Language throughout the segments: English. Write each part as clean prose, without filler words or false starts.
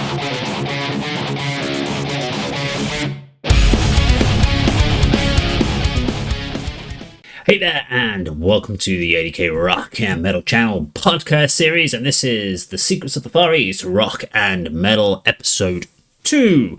Hey there, and welcome to the A.D.K Rock and Metal Channel podcast series, and this is The Secrets of the Far East Rock and Metal Episode 2.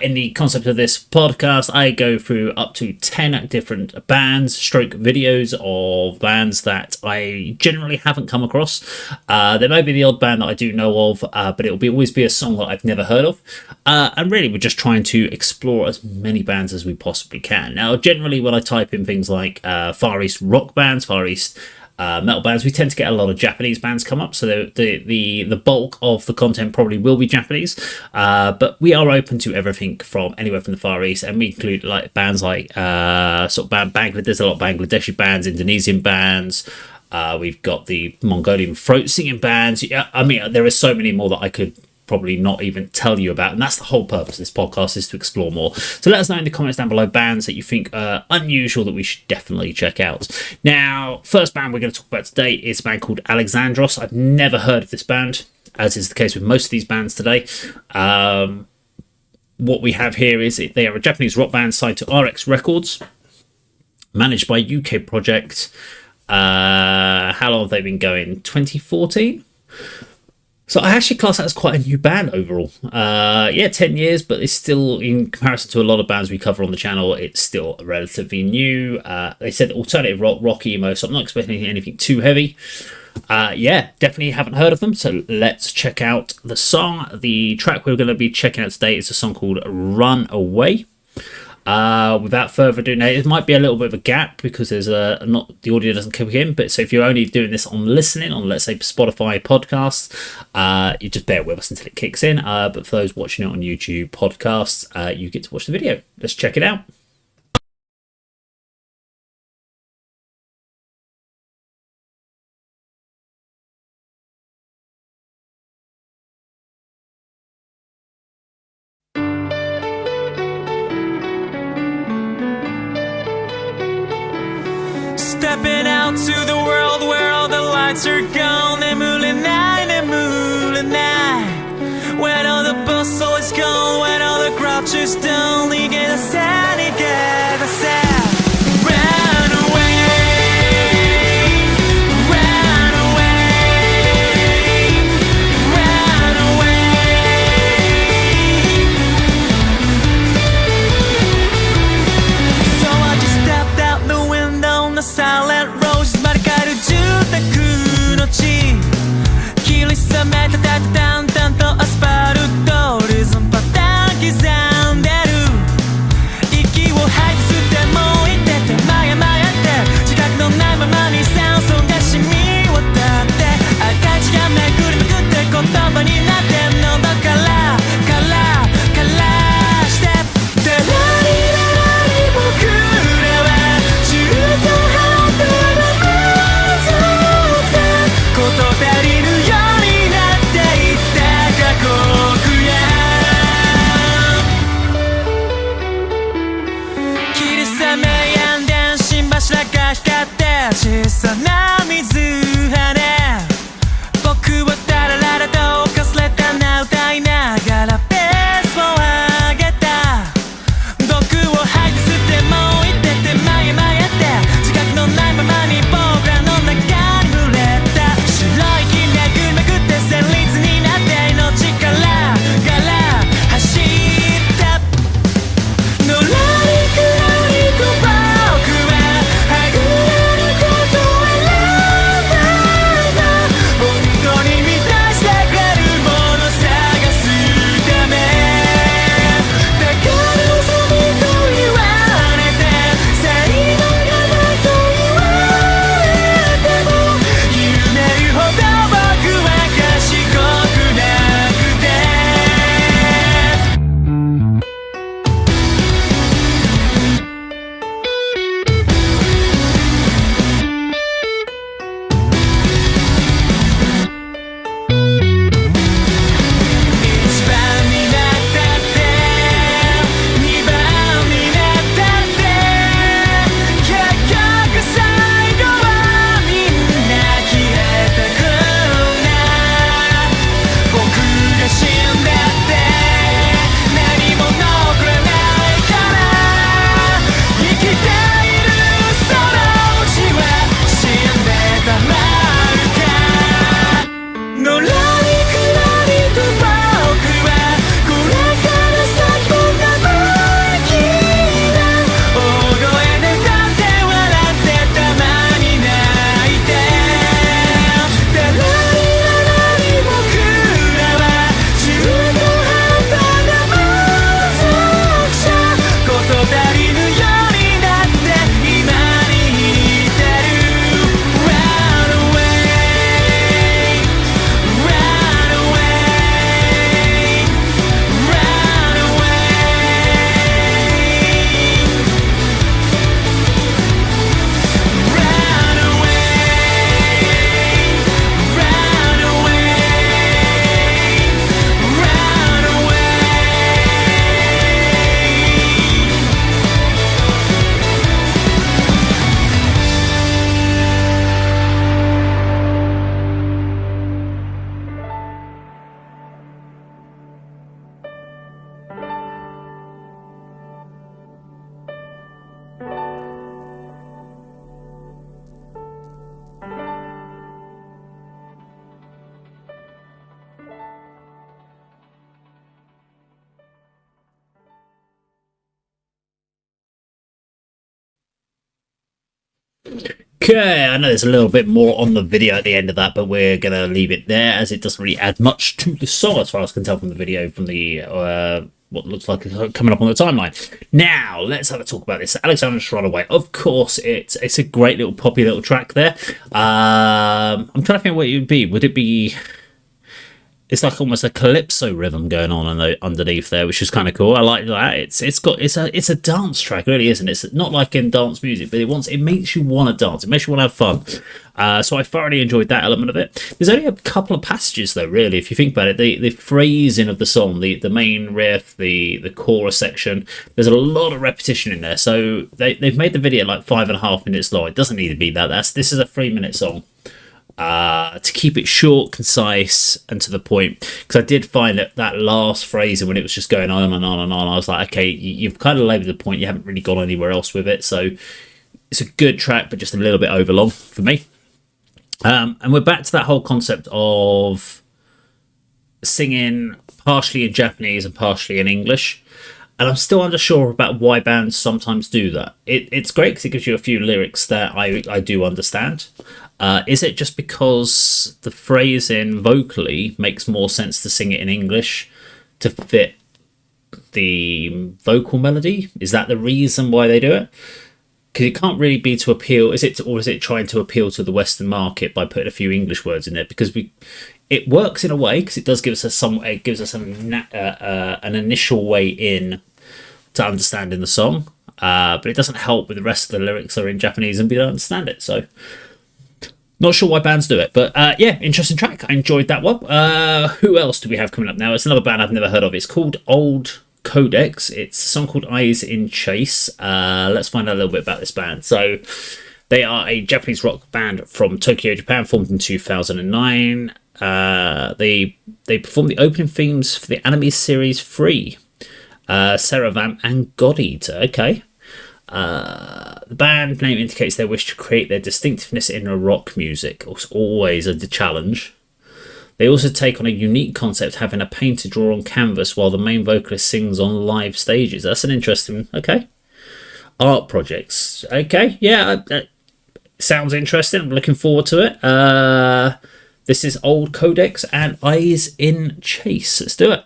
In the concept of this podcast, I go through up to 10 different bands, stroke videos of bands that I generally haven't come across. There may be the odd band that I do know of, but it'll always be a song that I've never heard of. And really, we're just trying to explore as many bands as we possibly can. Now, generally, when I type in things like Far East rock bands, Far East metal bands, we tend to get a lot of Japanese bands come up, so the bulk of the content probably will be Japanese, but we are open to everything from anywhere from the Far East, and we include like bands like Bangladesh. There's a lot of Bangladeshi bands, Indonesian bands. We've got the Mongolian throat singing bands. I mean, there are so many more that I could probably not even tell you about, and that's the whole purpose of this podcast, is to explore more. So let us know in the comments down below bands that you think are unusual that we should definitely check out. Now, first band we're going to talk about today is a band called Alexandros. I've never heard of this band, as is the case with most of these bands today. What we have here is they are a Japanese rock band signed to RX Records, managed by UK Project. How long have they been going? 2014? So I actually class that as quite a new band overall. 10 years, but it's still, in comparison to a lot of bands we cover on the channel, it's still relatively new. They said alternative rock emo, so I'm not expecting anything too heavy. Definitely haven't heard of them, so let's check out the song. The track we're going to be checking out today is a song called Run Away. Without further ado, now it might be a little bit of a gap because there's not the audio doesn't kick in, but so if you're only doing this on listening on, let's say, Spotify podcasts, you just bear with us until it kicks in, but for those watching it on YouTube podcasts, you get to watch the video. Let's check it out. Stepping out to the world where all the lights are gone. 내물레나이 when all the bustle is gone, when all the grouch is done. 이게 다 sad, 이게 다 sad. Run away, run away, run away. So I just stepped out the window on the silent roads. 말이 가려주다 그 노치 길을 써매다淡々とアスファルトル손바닥刻んでる Okay, I know there's a little bit more on the video at the end of that, but we're going to leave it there as it doesn't really add much to the song as far as I can tell from the video, from the what looks like coming up on the timeline. Now, let's have a talk about this. Alexandros Runaway. Of course, it's a great little poppy little track there. I'm trying to think what it would be. Would it be... It's like almost a calypso rhythm going on underneath there, which is kind of cool. I like that. It's a dance track, really, isn't it? It's not like in dance music, but it makes you want to dance. It makes you want to have fun. So I thoroughly enjoyed that element of it. There's only a couple of passages though, really, if you think about it. The phrasing of the song, the main riff, the chorus section. There's a lot of repetition in there. So they've made the video like 5.5 minutes long. It doesn't need to be that. This is a 3-minute song. To keep it short, concise, and to the point, because I did find that last phrase, when it was just going on and on and on, I was like, okay, you've kind of laboured the point, you haven't really gone anywhere else with it, so it's a good track, but just a little bit overlong for me. And we're back to that whole concept of singing partially in Japanese and partially in English. And I'm still unsure about why bands sometimes do that. It's great because it gives you a few lyrics that I do understand. Is it just because the phrasing vocally makes more sense to sing it in English to fit the vocal melody? Is that the reason why they do it? Because it can't really be to appeal, is it trying to appeal to the Western market by putting a few English words in there? Because it works in a way, because it does give us an initial way in to understanding the song, but it doesn't help with the rest of the lyrics are in Japanese and we don't understand it. So not sure why bands do it, but yeah, interesting track. I enjoyed that one. Who else do we have coming up now? It's another band I've never heard of. It's called Oldcodex. It's a song called Eyes in Chase. Let's find out a little bit about this band. So they are a Japanese rock band from Tokyo, Japan, formed in 2009. They performed the opening themes for the anime series Free, Saravan and God Eater. Okay. The band name indicates their wish to create their distinctiveness in a rock music. It's always a challenge. They also take on a unique concept, having a painter draw on canvas while the main vocalist sings on live stages. That's an interesting, okay. Art projects. Okay, yeah, sounds interesting. I'm looking forward to it. This is Oldcodex and Eyes in Chase. Let's do it.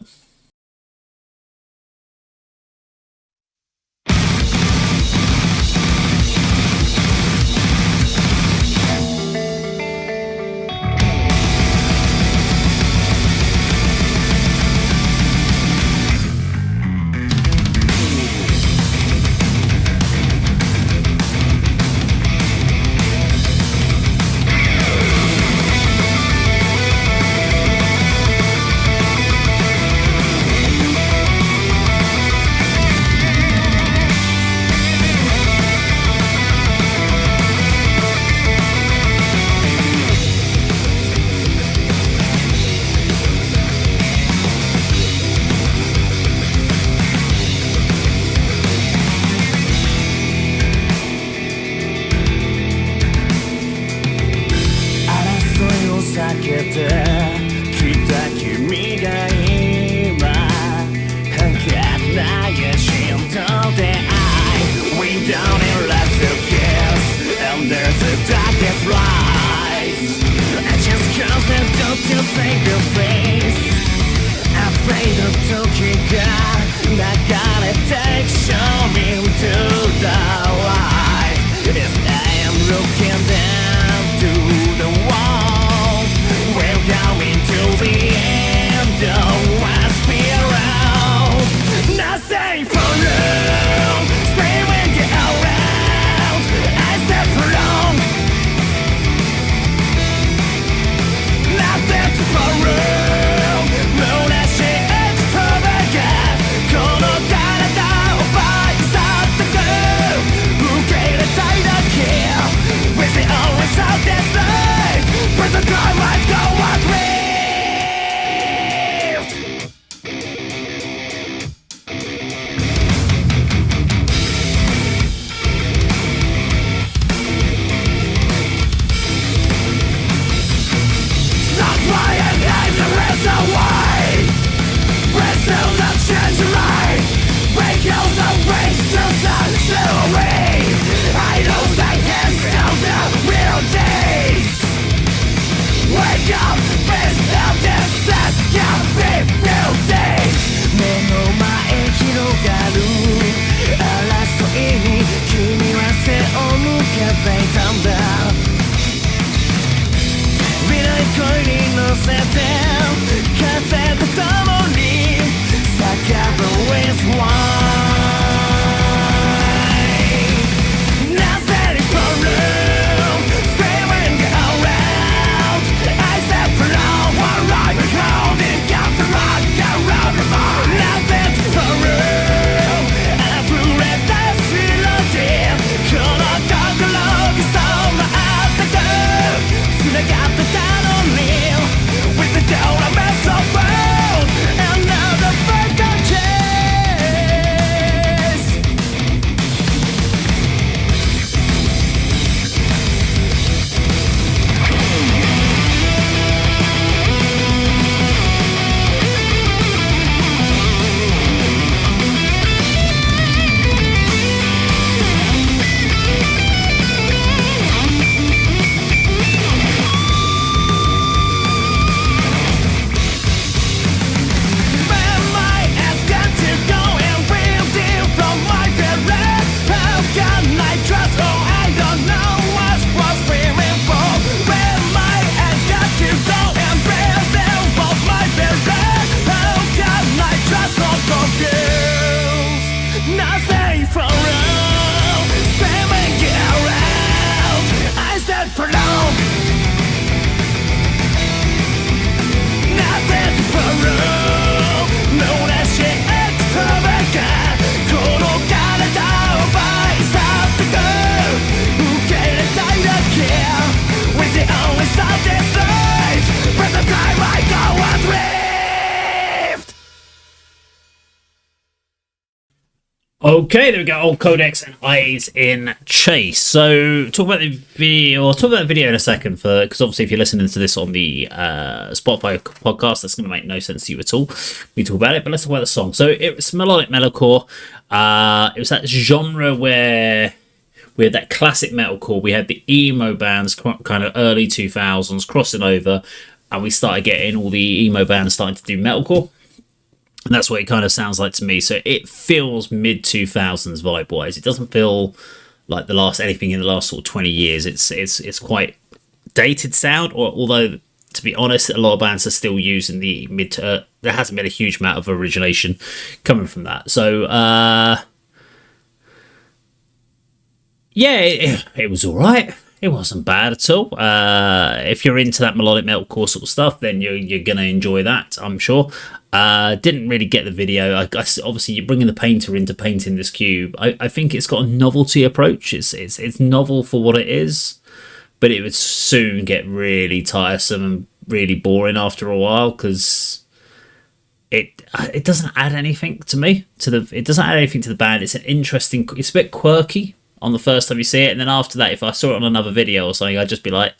Nothing to Okay, there we go. Old Codex and Eyes in Chase. So, talk about the video. I'll talk about the video in a second, because obviously, if you're listening to this on the Spotify podcast, that's going to make no sense to you at all. We talk about it, but let's talk about the song. So, it's melodic metalcore. It was that genre where we had that classic metalcore. We had the emo bands, kind of early 2000s, crossing over, and we started getting all the emo bands starting to do metalcore. And that's what it kind of sounds like to me. So it feels mid 2000s vibe wise. It doesn't feel like anything in the last sort of 20 years. It's quite dated sound. Although to be honest, a lot of bands are still using the there hasn't been a huge amount of origination coming from that. So it was all right. It wasn't bad at all. If you're into that melodic metalcore sort of stuff, then you're gonna enjoy that, I'm sure. Didn't really get the video. Obviously, you're bringing the painter into painting this cube. I think it's got a novelty approach. It's novel for what it is, but it would soon get really tiresome and really boring after a while, because it doesn't add anything to me. It doesn't add anything to the band. It's a bit quirky on the first time you see it, and then after that, if I saw it on another video or something, I'd just be like,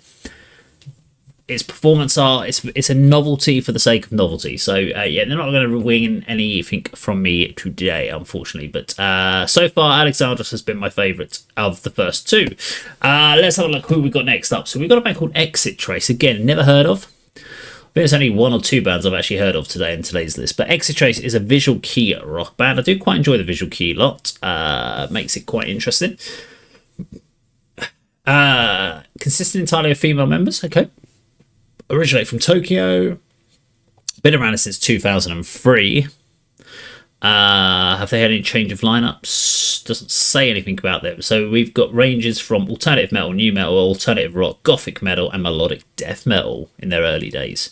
it's performance art. It's a novelty for the sake of novelty. So they're not going to wing anything from me today, unfortunately. But so far, Alexandros has been my favourite of the first two. Let's have a look who we got next up. So we've got a band called Exit Trace. Again, never heard of. I think there's only one or two bands I've actually heard of today in today's list. But Exit Trace is a visual kei rock band. I do quite enjoy the visual kei a lot. Makes it quite interesting. Consisting entirely of female members. Okay. Originate from Tokyo. Been around since 2003. Have they had any change of lineups? Doesn't say anything about them. So we've got ranges from alternative metal, new metal, alternative rock, gothic metal, and melodic death metal in their early days.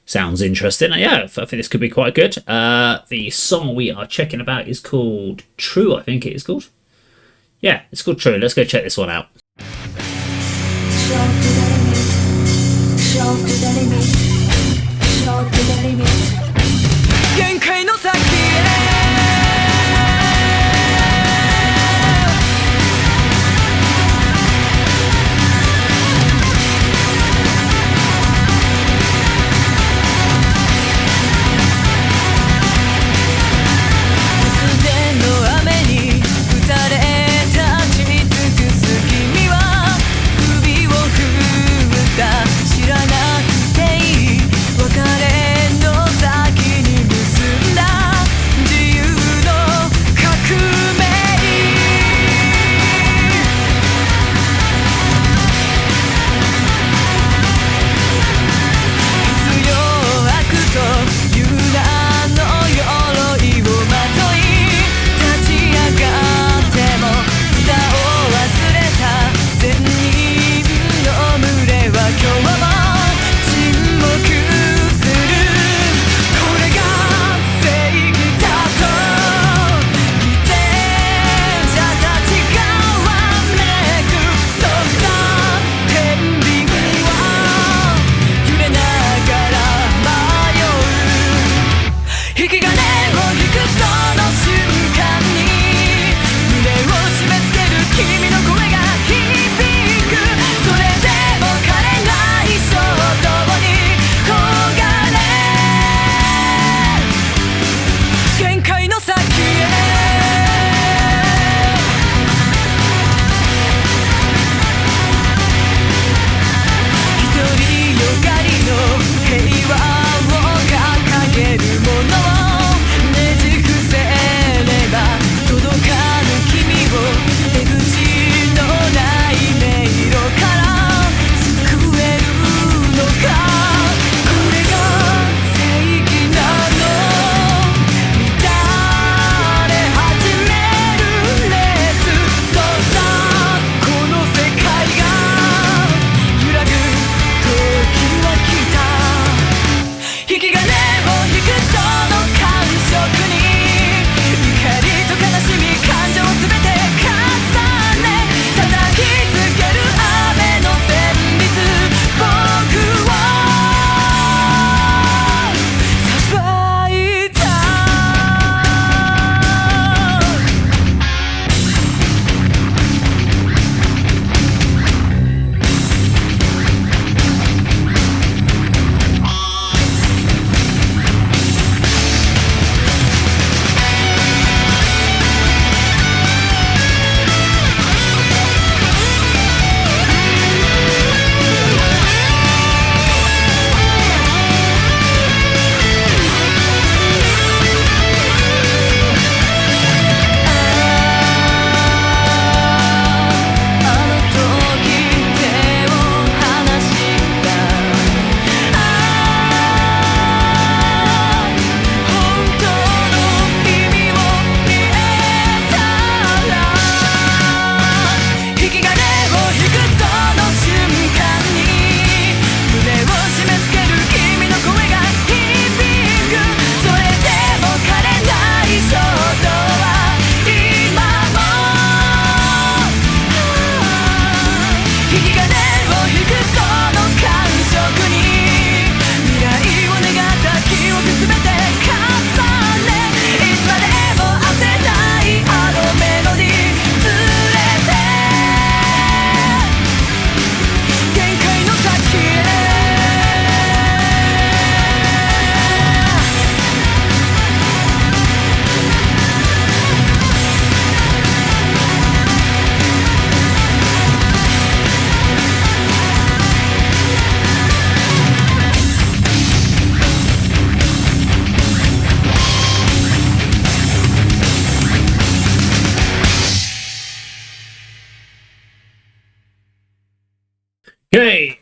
Sounds interesting. Yeah, I think this could be quite good. The song we are checking about is called True, I think it is called. Yeah, it's called True. Let's go check this one out.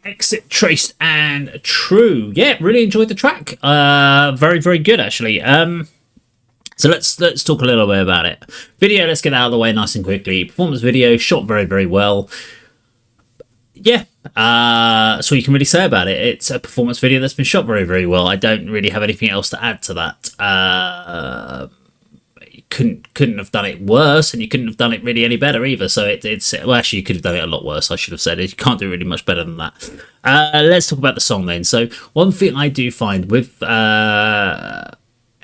Exit, Traced, and True. Yeah, really enjoyed the track. Very, very good, actually. So let's talk a little bit about it. Video, let's get out of the way nice and quickly. Performance video, shot very, very well. Yeah, that's all you can really say about it. It's a performance video that's been shot very, very well. I don't really have anything else to add to that. You couldn't have done it worse, and you couldn't have done it really any better either. So it's well, actually, you could have done it a lot worse. I should have said it. You can't do really much better than that. Let's talk about the song then. So one thing I do find with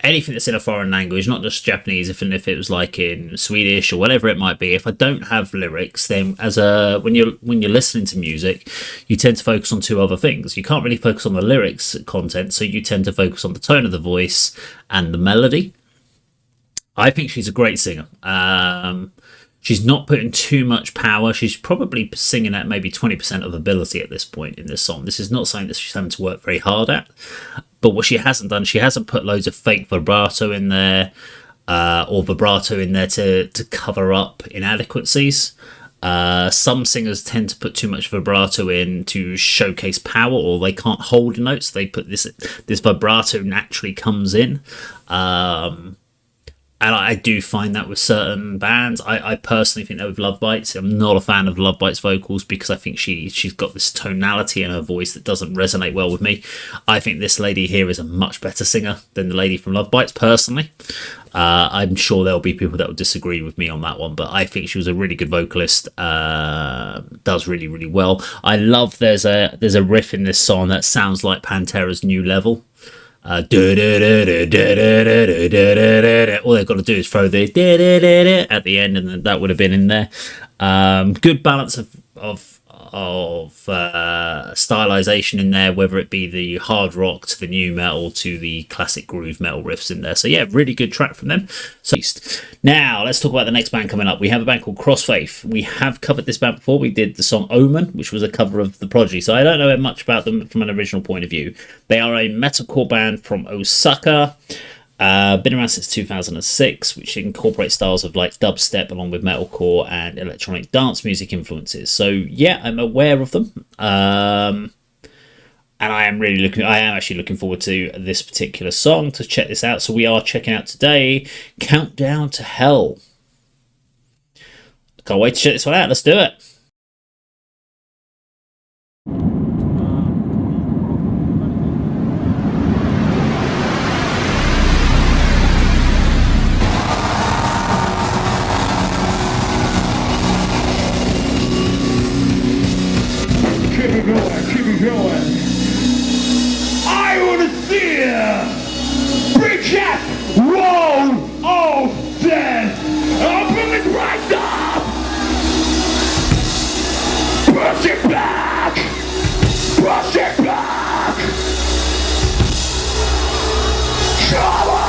anything that's in a foreign language, not just Japanese, even if it was like in Swedish or whatever it might be, if I don't have lyrics, then when you're listening to music, you tend to focus on two other things. You can't really focus on the lyrics content, so you tend to focus on the tone of the voice and the melody. I think she's a great singer. She's not putting too much power. She's probably singing at maybe 20% of ability at this point in this song. This is not something that she's having to work very hard at. But what she hasn't done, she hasn't put loads of fake vibrato in there or vibrato in there to cover up inadequacies. Some singers tend to put too much vibrato in to showcase power, or they can't hold notes. They put this vibrato naturally comes in. And I do find that with certain bands. I personally think that with Love Bites, I'm not a fan of Love Bites vocals because I think she's got this tonality in her voice that doesn't resonate well with me. I think this lady here is a much better singer than the lady from Love Bites, personally. I'm sure there'll be people that will disagree with me on that one, but I think she was a really good vocalist. Does really, really well. I love there's a riff in this song that sounds like Pantera's New Level. All they've got to do is throw the at the end, and then that would have been in there. Good balance of stylization in there, whether it be the hard rock to the new metal to the classic groove metal riffs in there. So yeah, really good track from them. So now let's talk about the next band coming up. We have a band called Crossfaith. We have covered this band before. We did the song Omen, which was a cover of The Prodigy. So I don't know much about them from an original point of view. They are a metalcore band from Osaka. Been around since 2006, which incorporates styles of like dubstep along with metalcore and electronic dance music influences. So yeah, I'm aware of them, and I am actually looking forward to this particular song to check this out. So we are checking out today Countdown to Hell. Can't wait to check this one out. Let's do it. Keep it going. I want to see a big chest roll of death. I'll bring this rise up. Push it back. Push it back. Come on.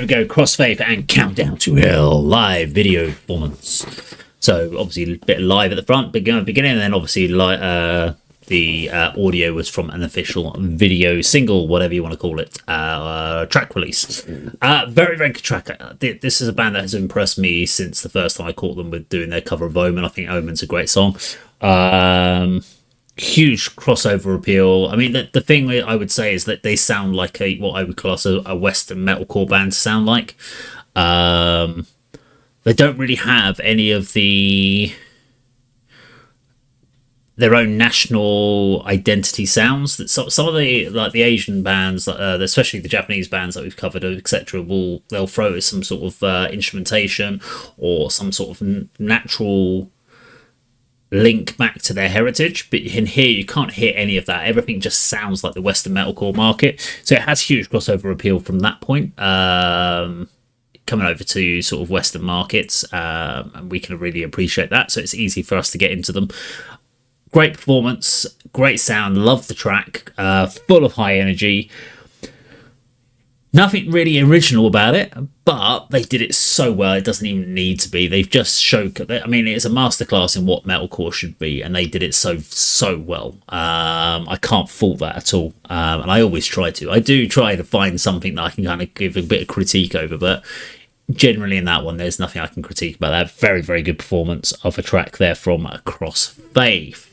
there we go, Crossfaith and Countdown to Hell live video performance. So obviously a bit live at the front, beginning, and then obviously the audio was from an official video single, whatever you want to call it, track release. Very, very good track. This is a band that has impressed me since the first time I caught them with doing their cover of Omen. I think Omen's a great song. Huge crossover appeal. I mean, the thing I would say is that they sound like what I would class a Western metalcore band to sound like. They don't really have any of their own national identity sounds that some of the Asian bands, especially the Japanese bands that we've covered, etc., they'll throw some sort of instrumentation or some sort of natural link back to their heritage, but in here you can't hear any of that. Everything just sounds like the Western metalcore market, so it has huge crossover appeal from that point, coming over to sort of Western markets, and we can really appreciate that, so it's easy for us to get into them. Great performance, great sound, love the track, full of high energy. Nothing really original about it, but they did it so well, it doesn't even need to be. They've just I mean, it's a masterclass in what metalcore should be, and they did it so well. I can't fault that at all, and I always try to. I do try to find something that I can kind of give a bit of critique over, but generally in that one, there's nothing I can critique about that. Very, very good performance of a track there from Crossfaith.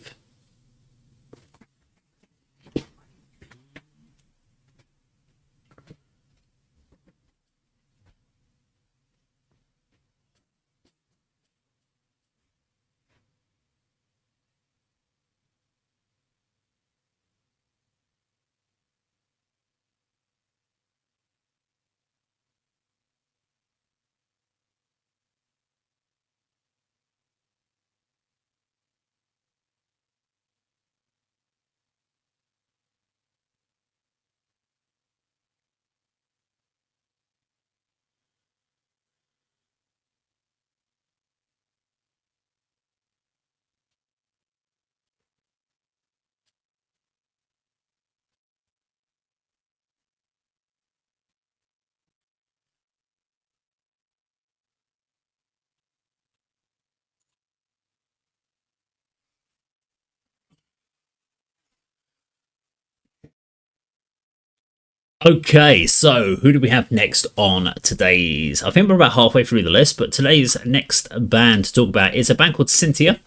Okay, so who do we have next on today's? I think we're about halfway through the list, but today's next band to talk about is a band called Cyntia,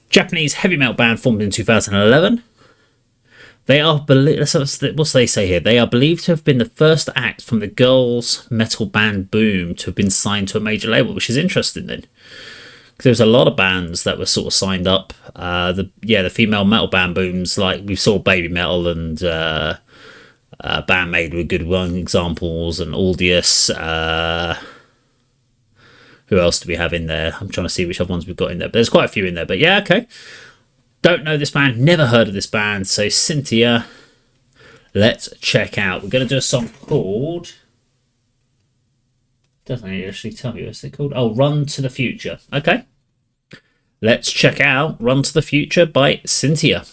Japanese heavy metal band formed in 2011. They are what do they say here? They are believed to have been the first act from the girls' metal band boom to have been signed to a major label, which is interesting then. There was a lot of bands that were sort of signed up. The female metal band booms, like we saw Baby Metal and Bandmade were good one examples, and Aldius. Who else do we have in there? I'm trying to see which other ones we've got in there, but there's quite a few in there. But yeah, okay. Don't know this band, never heard of this band. So Cyntia, let's check out. We're going to do a song called... Doesn't it actually tell me what's it called? Oh, Run to the Future. Okay. Let's check out Run to the Future by Cyntia.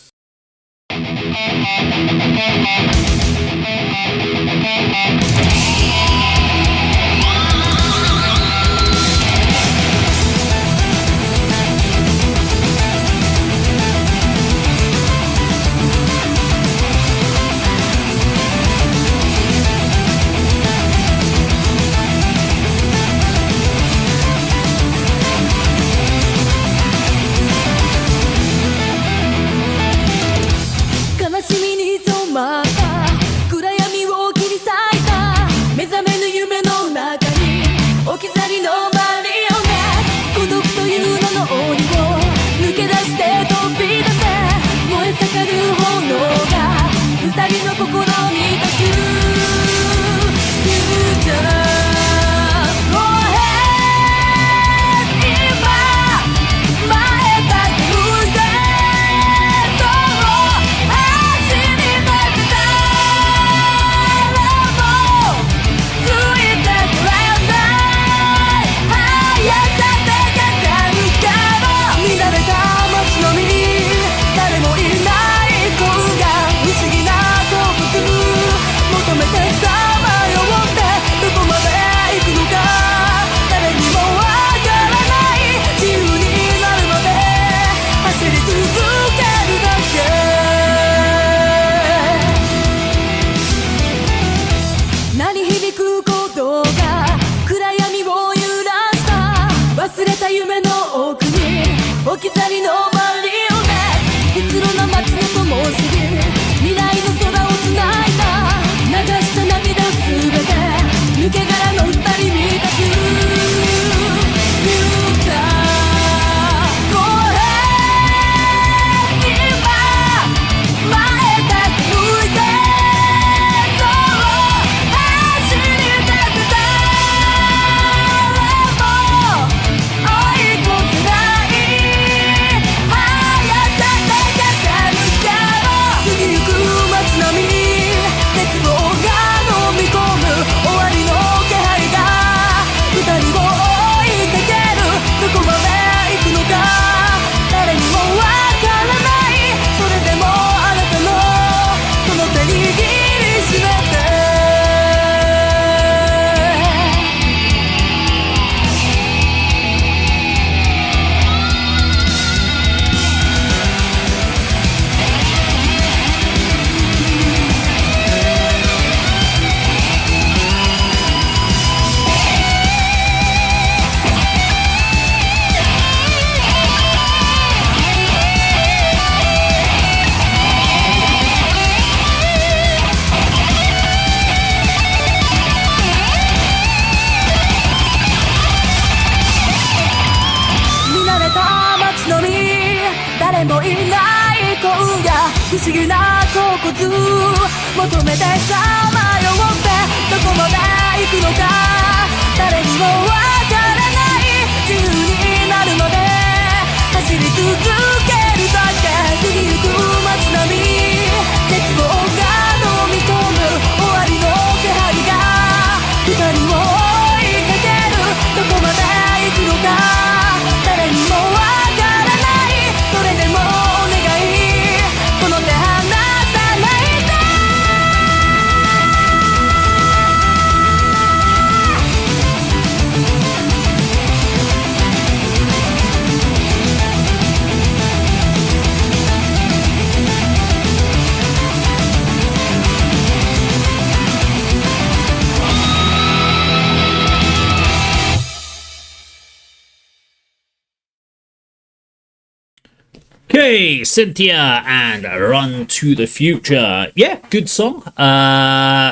Okay, Cyntia and Run to the Future. Yeah, good song.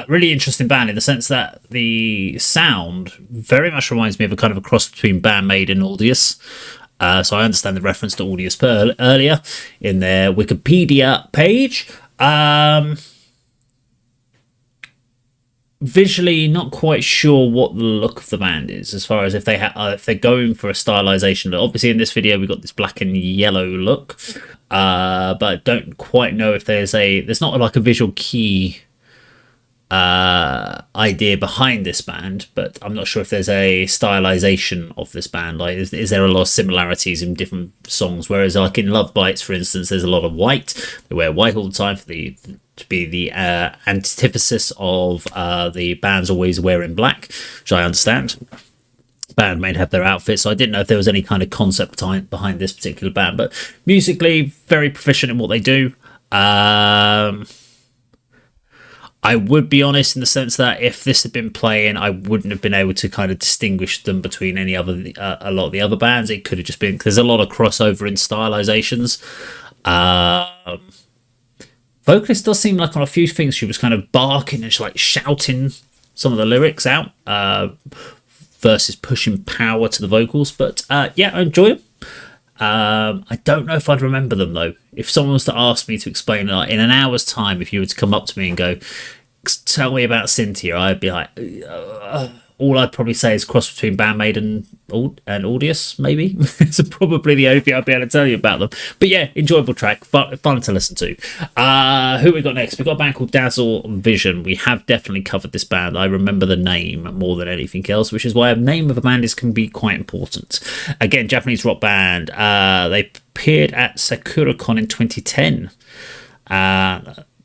Really interesting band in the sense that the sound very much reminds me of a kind of a cross between Bandmaid and Audius. So I understand the reference to Audius earlier in their Wikipedia page. Visually, not quite sure what the look of the band is, as far as if they're going for a stylization. Obviously, in this video, we've got this black and yellow look, but I don't quite know if there's not like a visual key idea behind this band, but I'm not sure if there's a stylization of this band. Like, is there a lot of similarities in different songs? Whereas, like in Love Bites, for instance, there's a lot of white. They wear white all the time to be the antithesis of the bands always wearing black, which I understand. Band may have their outfits, so I didn't know if there was any kind of concept behind this particular band. But musically, very proficient in what they do. I would be honest in the sense that if this had been playing, I wouldn't have been able to kind of distinguish them between a lot of the other bands. It could have just been because there's a lot of crossover in stylizations. Vocalist does seem like on a few things she was kind of barking and like shouting some of the lyrics out versus pushing power to the vocals. But yeah, I enjoy them. I don't know if I'd remember them though. If someone was to ask me to explain like, in an hour's time, if you were to come up to me and go, tell me about Cyntia, I'd be like, all I'd probably say is cross between Bandmaid and Audius, maybe. It's probably the only thing I'd be able to tell you about them. But yeah, enjoyable track, fun to listen to. Who we got next? We've got a band called Dazzle Vision. We have definitely covered this band. I remember the name more than anything else, which is why a name of a band can be quite important. Again, Japanese rock band. They appeared at SakuraCon in 2010.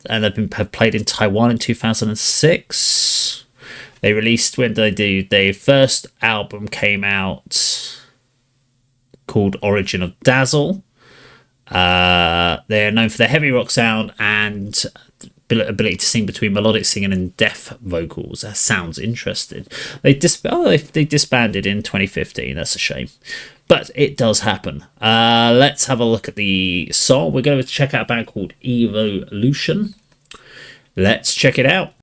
And have played in Taiwan in 2006. They released, when did they do? Their first album came out called Origin of Dazzle. They're known for their heavy rock sound and ability to sing between melodic singing and deaf vocals. That sounds interesting. They disbanded in 2015. That's a shame. But it does happen. Let's have a look at the song. We're going to check out a band called Evolution. Let's check it out.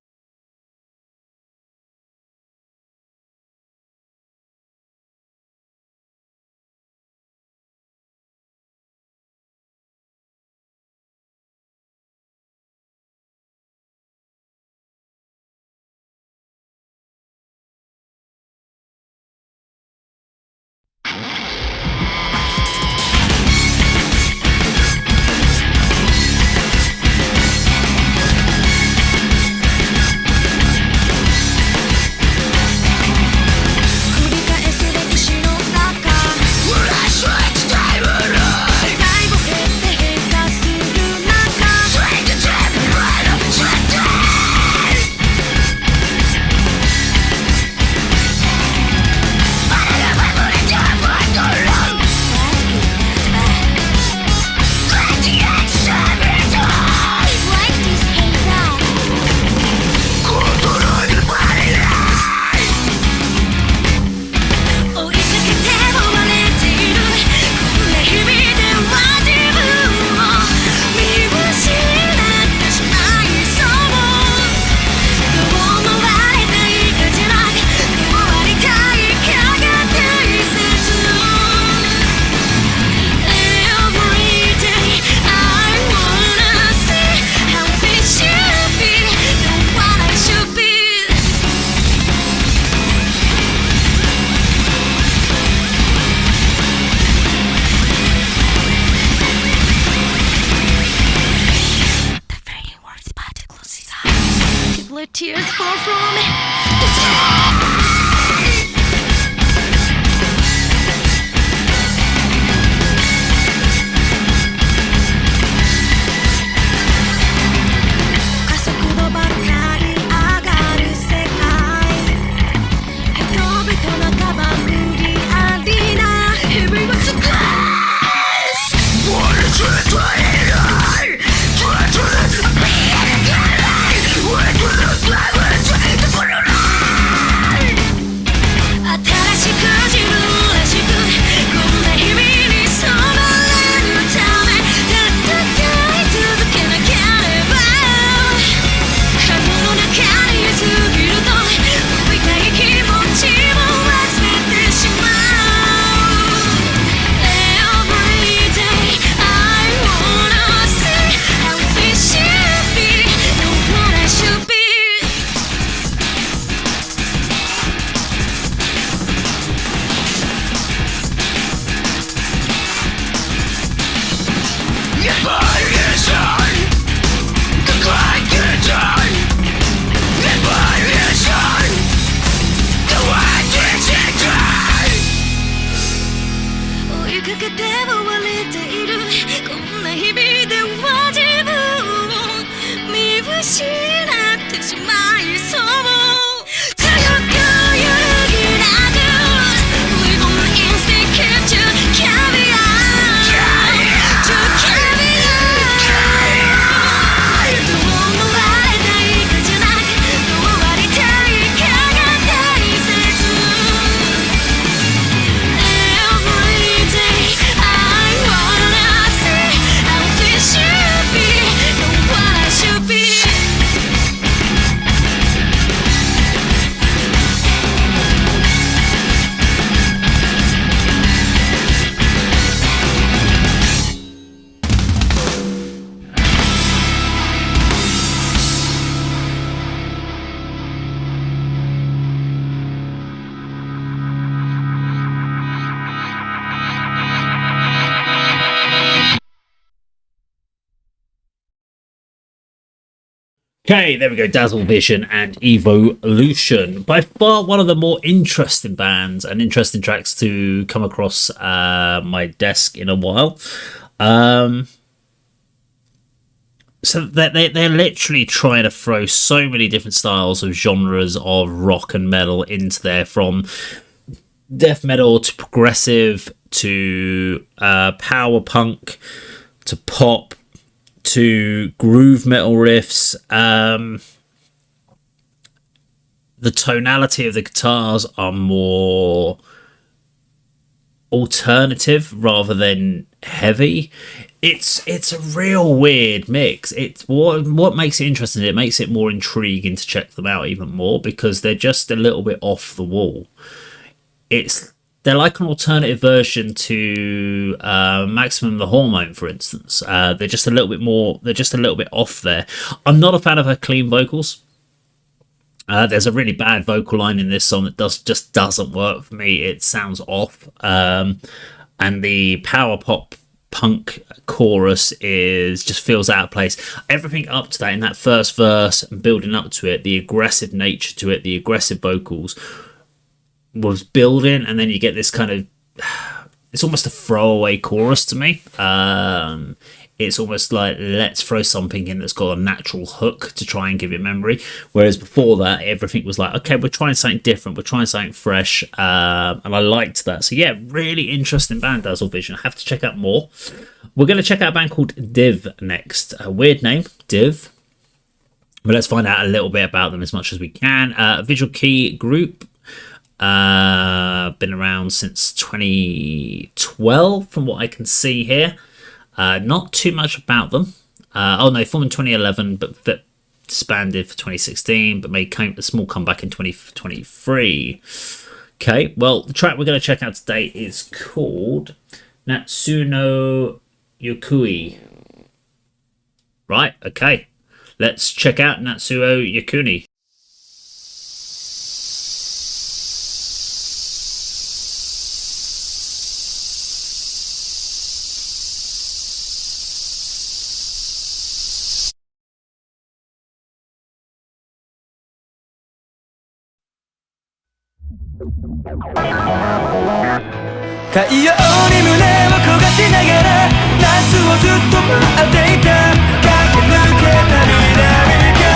Tears fall from me. 'Kay, there we go. Dazzle Vision and Evolution. By far one of the more interesting bands and interesting tracks to come across my desk in a while. So they're literally trying to throw so many different styles of genres of rock and metal into there, from death metal to progressive to power punk to pop to groove metal riffs. The tonality of the guitars are more alternative rather than heavy. It's a real weird mix. It's what makes it interesting. It makes it more intriguing to check them out even more because they're just a little bit off the wall. They're like an alternative version to Maximum the Hormone, for instance. They're just a little bit more. They're just a little bit off there. I'm not a fan of her clean vocals. There's a really bad vocal line in this song that just doesn't work for me. It sounds off. And the power pop punk chorus just feels out of place. Everything up to that in that first verse and building up to it, the aggressive nature to it, the aggressive vocals was building, and then you get this kind of, it's almost a throwaway chorus to me. It's almost like, let's throw something in that's got a natural hook to try and give it memory. Whereas before that, everything was like, okay, we're trying something different. We're trying something fresh. And I liked that. So yeah, really interesting band, Dazzle Vision. I have to check out more. We're going to check out a band called Div next. A weird name, Div. But let's find out a little bit about them as much as we can. Visual Key Group. Been around since 2012 from what I can see here. Not too much about them. Formed in 2011, but disbanded for 2016, but made a small comeback in 2023. Okay, well, the track we're going to check out today is called Natsuno Yukui. Right, okay. Let's check out Natsuo Yukuni. 太陽に胸を焦がしながら夏をずっと待っていた駆け抜けた南風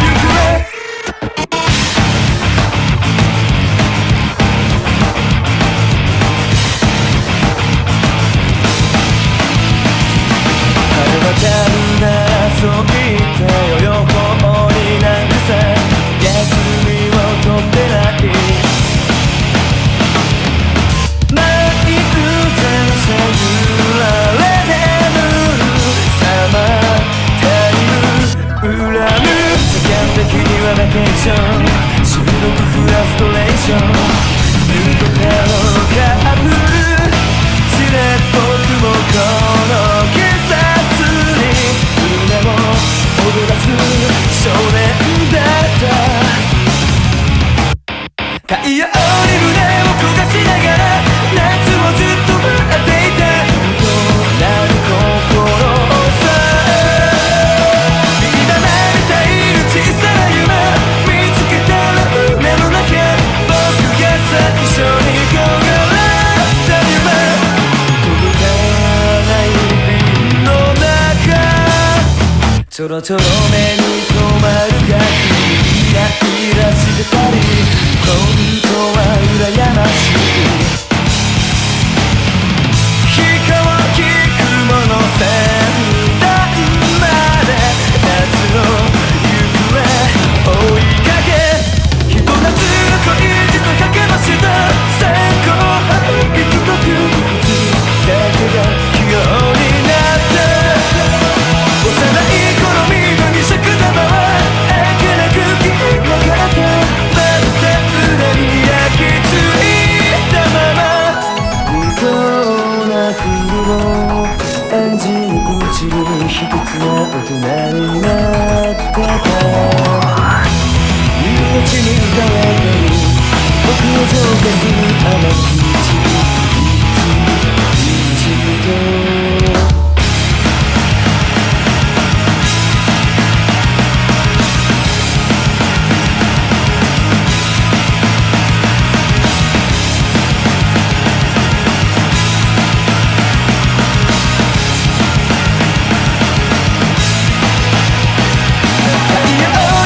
行方晴れ渡るならそう言ってよ横になんさ休みを取ってないバケーション収録フラストレーション抜けたのカップルスレッ僕もこの季節に胸を踊らす少年だった太陽に胸を焦がしながら夏をずっと待っていたどうなる心をさ見離れたいる小さな夢見つけたら胸の中僕が最初に焦がれた夢届かない瓶の中ちょろちょろ目に留まるがイライラしてたり本当は羨ましい飛行機雲の先端まで夏の行方追いかけひと夏の恋路とかけました線香いつとくずだけが器用になって幼い頃見る二色玉はあけなく消えなかったまるで裏に焼き付いたまま無謀な風を演じるうちに卑屈な大人になってた命に歌われてる僕を浄化する甘き一度太陽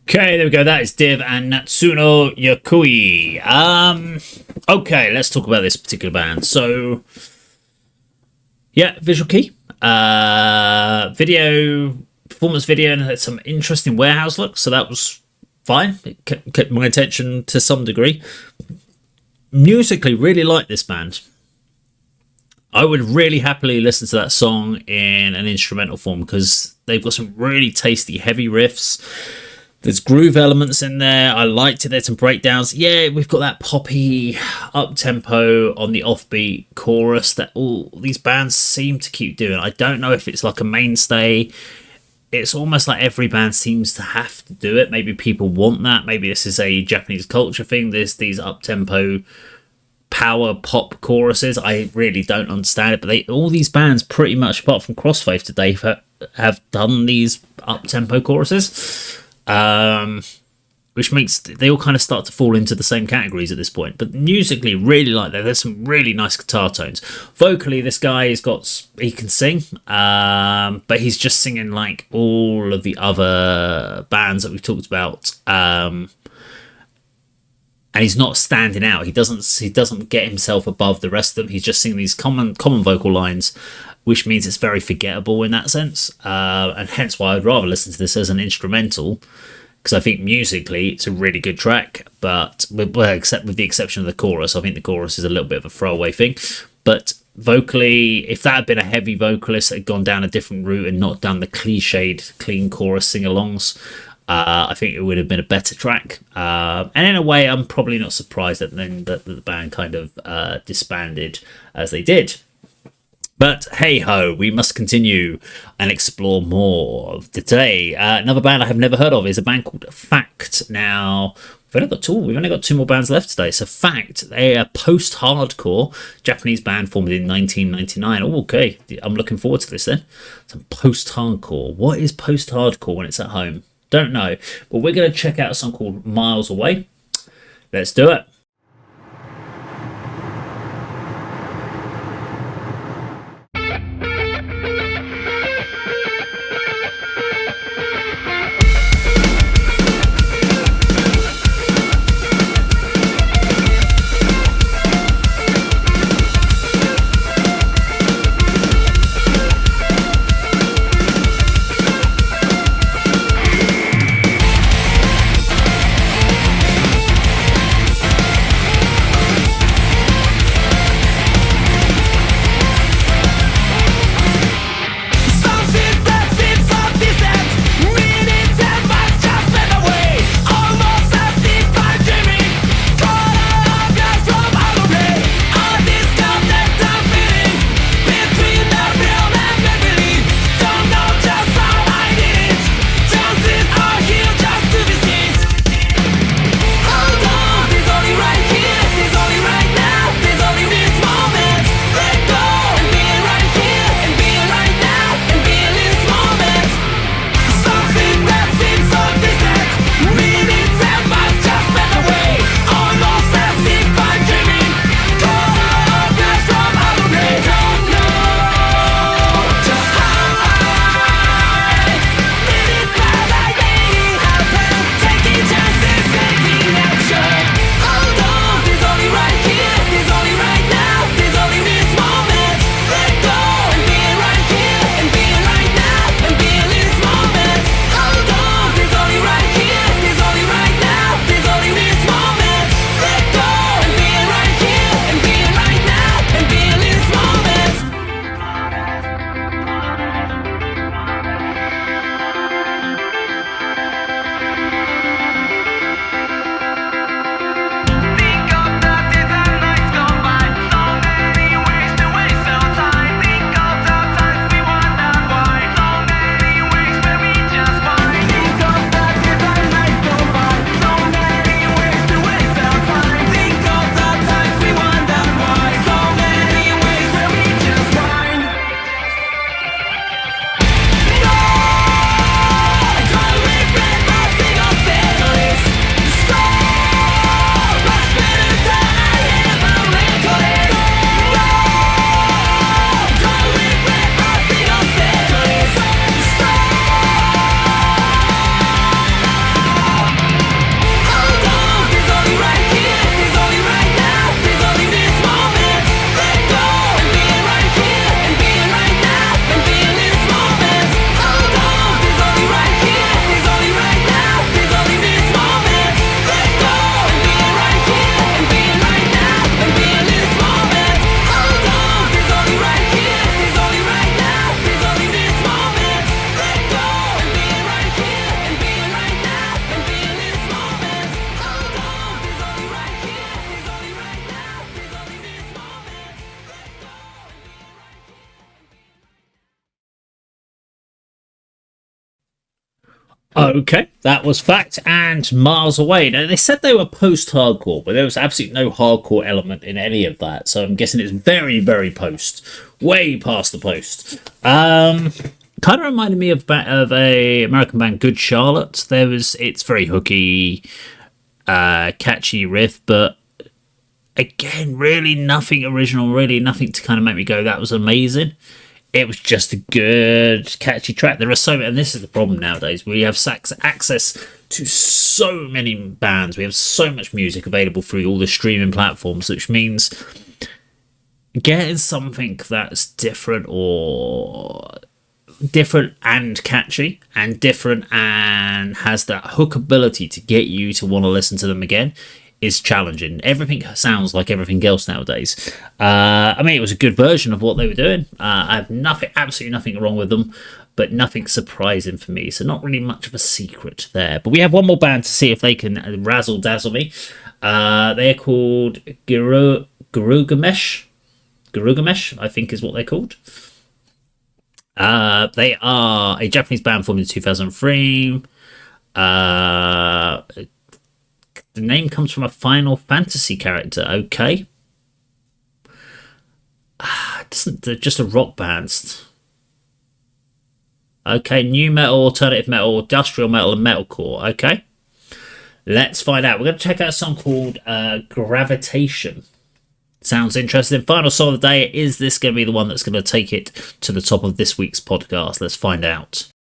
Okay, there we go. That is Div and Natsuno Yakui. Okay, let's talk about this particular band. So, yeah, Visual Kei. Video, performance video, and had some interesting warehouse looks, so that was fine. It kept my attention to some degree. Musically, really like this band. I would really happily listen to that song in an instrumental form because they've got some really tasty, heavy riffs. There's groove elements in there. I liked it. There's some breakdowns. Yeah, we've got that poppy up-tempo on the offbeat chorus that all these bands seem to keep doing. I don't know if it's like a mainstay. It's almost like every band seems to have to do it. Maybe people want that. Maybe this is a Japanese culture thing. There's these up-tempo power pop choruses. I really don't understand it, but all these bands pretty much, apart from Crossfaith today, have done these up-tempo choruses. Which makes they all kind of start to fall into the same categories at this point. But musically, really like that. There's some really nice guitar tones. Vocally, this guy he can sing, but he's just singing like all of the other bands that we've talked about. And he's not standing out. He doesn't get himself above the rest of them. He's just singing these common vocal lines, which means it's very forgettable in that sense. And hence why I'd rather listen to this as an instrumental, because I think musically it's a really good track. But except with the exception of the chorus, I think the chorus is a little bit of a throwaway thing. But vocally, if that had been a heavy vocalist that had gone down a different route and not done the cliched clean chorus sing-alongs, I think it would have been a better track. And in a way, I'm probably not surprised that the band kind of disbanded as they did. But hey ho, we must continue and explore more. Today, another band I have never heard of is a band called Fact. Now, we've only got two more bands left today. So Fact, they are post-hardcore Japanese band formed in 1999. Oh, okay, I'm looking forward to this then. Some post-hardcore. What is post-hardcore when it's at home? Don't know, but we're going to check out a song called Miles Away. Let's do it. Okay, that was fact and miles away. Now, they said they were post-hardcore, but there was absolutely no hardcore element in any of that. So I'm guessing it's very, very post. Way past the post. Kind of reminded me of a American band, Good Charlotte. It's very hooky, catchy riff, but again, really nothing original, really nothing to kind of make me go, that was amazing. It was just a good, catchy track. There are so many, and this is the problem nowadays. We have access to so many bands. We have so much music available through all the streaming platforms, which means getting something that's different and catchy and different and has that hook ability to get you to want to listen to them again is challenging. Everything sounds like everything else nowadays. It was a good version of what they were doing. I have absolutely nothing wrong with them, but nothing surprising for me. So not really much of a secret there. But we have one more band to see if they can razzle dazzle me. They're called Girugamesh. Girugamesh, I think is what they're called. They are a Japanese band formed in 2003. The name comes from a Final Fantasy character. Okay. They're just a rock band. Okay, new metal, alternative metal, industrial metal, and metalcore. Okay. Let's find out. We're going to check out a song called Gravitation. Sounds interesting. Final song of the day. Is this going to be the one that's going to take it to the top of this week's podcast? Let's find out.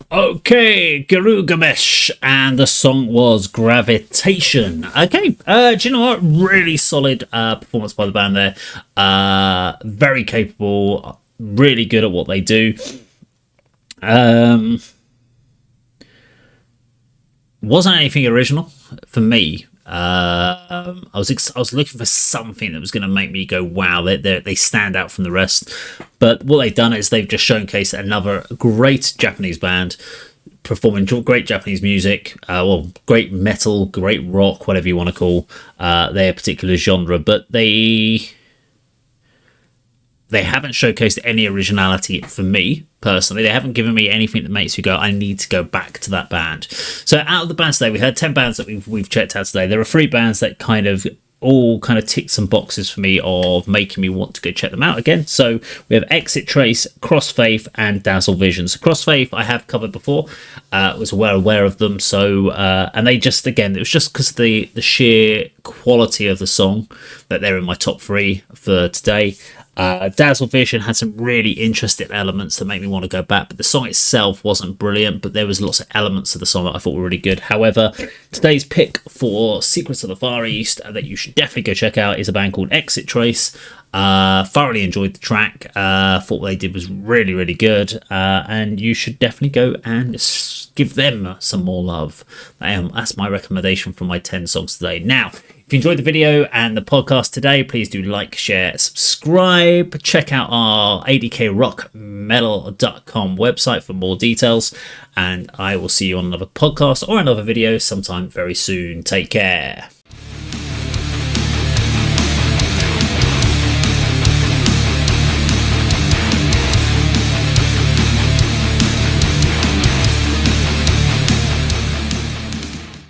Okay, Girugamesh, and the song was Gravitation. Okay, do you know what? Really solid performance by the band there. Very capable, really good at what they do. Wasn't anything original for me. I was looking for something that was going to make me go, wow, they stand out from the rest. But what they've done is they've just showcased another great Japanese band performing great Japanese music, great metal, great rock, whatever you want to call their particular genre. But they haven't showcased any originality for me personally. They haven't given me anything that makes me go, I need to go back to that band. So out of the bands today, we had 10 bands that we've checked out today. There are 3 bands that all tick some boxes for me of making me want to go check them out again. So we have Exit Trace, Crossfaith, and Dazzle Vision. So Crossfaith I have covered before, was well aware of them. So and they just, again, it was just because of the sheer quality of the song that they're in my top 3 for today. Dazzle Vision had some really interesting elements that make me want to go back, but the song itself wasn't brilliant, but there was lots of elements of the song that I thought were really good. However, today's pick for Secrets of the Far East that you should definitely go check out is a band called Exit Trace. Thoroughly enjoyed the track. Thought what they did was really, really good, and you should definitely go and give them some more love. That's my recommendation for my 10 songs today. Now, if you enjoyed the video and the podcast today, please do like, share, subscribe. Check out our ADKrockmetal.com website for more details. And I will see you on another podcast or another video sometime very soon. Take care.